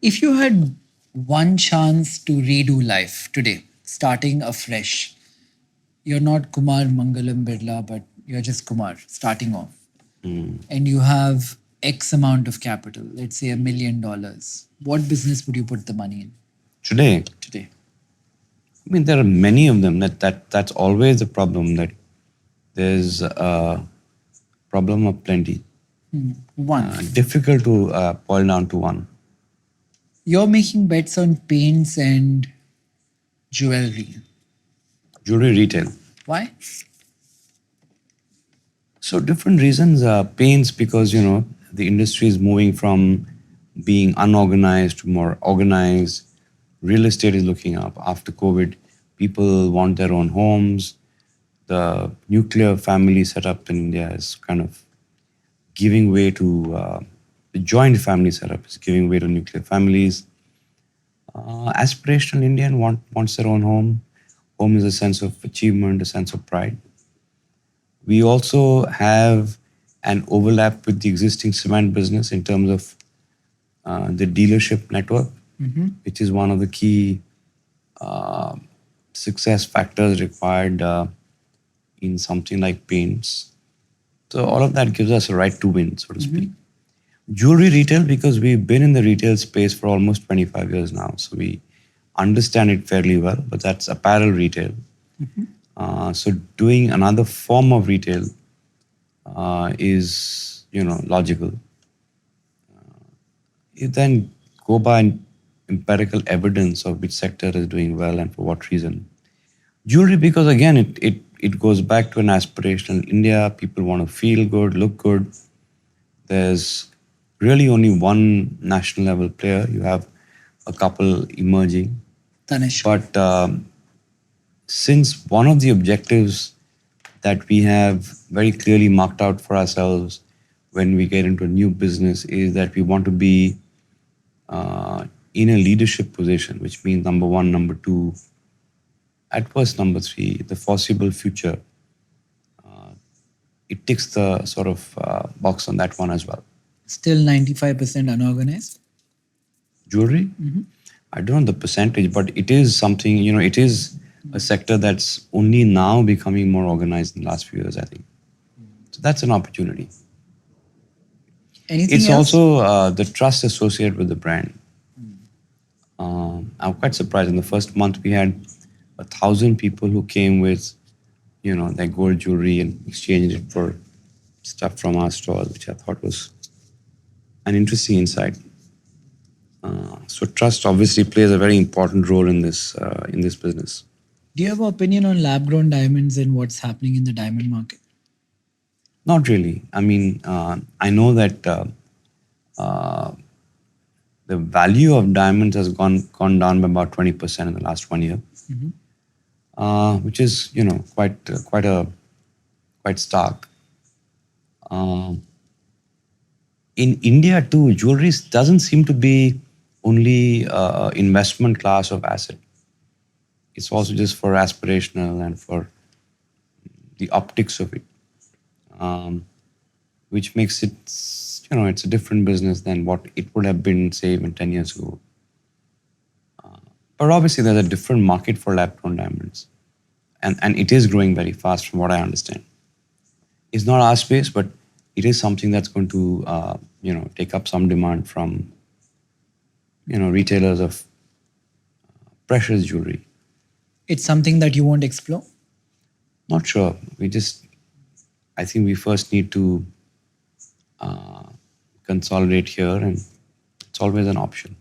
If you had one chance to redo life today, starting afresh, you're not Kumar Mangalam Birla, but you're just Kumar starting off, and you have X amount of capital, let's say $1 million, what business would you put the money in Today, today? I mean, there are many of them. That's always the problem. That there's a problem of plenty. One. Difficult to boil down to one. You're making bets on paints and jewelry. Jewelry retail. Why? So different reasons. Paints because the industry is moving from being unorganized to more organized. Real estate is looking up after COVID. People want their own homes. The nuclear family setup in India is kind of giving way to the joint family setup is giving way to nuclear families. Aspirational Indian wants their own home. Home is a sense of achievement, a sense of pride. We also have an overlap with the existing cement business in terms of the dealership network, which is one of the key success factors required in something like paints. So all of that gives us a right to win, so to speak. Jewelry retail, because we've been in the retail space for almost 25 years now, so we understand it fairly well, but that's apparel retail. So doing another form of retail is, logical. You then go by empirical evidence of which sector is doing well and for what reason. Jewelry, because again, it goes back to an aspirational India. People want to feel good, look good. There's really only one national level player. You have a couple emerging. Tanish. But since one of the objectives that we have very clearly marked out for ourselves when we get into a new business is that we want to be in a leadership position, which means number one, number two, at worst number three, the foreseeable future. It ticks the sort of box on that one as well. Still 95% unorganized? Jewelry? I don't know the percentage, but it is something, it is a sector that's only now becoming more organized in the last few years, I think. So that's an opportunity. Anything It's else? also the trust associated with the brand. I'm quite surprised. In the first month, we had 1,000 people who came with, their gold jewelry and exchanged it for stuff from our stores, which I thought was an interesting insight. So trust obviously plays a very important role in this business. Do you have an opinion on lab grown diamonds and what's happening in the diamond market? Not really. I mean, I know that the value of diamonds has gone down by about 20% in the last 1 year, which is quite stark. In India too, jewelry doesn't seem to be only investment class of asset. It's also just for aspirational and for the optics of it, which makes it, it's a different business than what it would have been, say, even 10 years ago. But obviously, there's a different market for lab-grown diamonds. And it is growing very fast from what I understand. It's not our space, but it is something that's going to, take up some demand from, retailers of precious jewelry. It's something that you won't explore? Not sure. I think we first need to consolidate here, and it's always an option.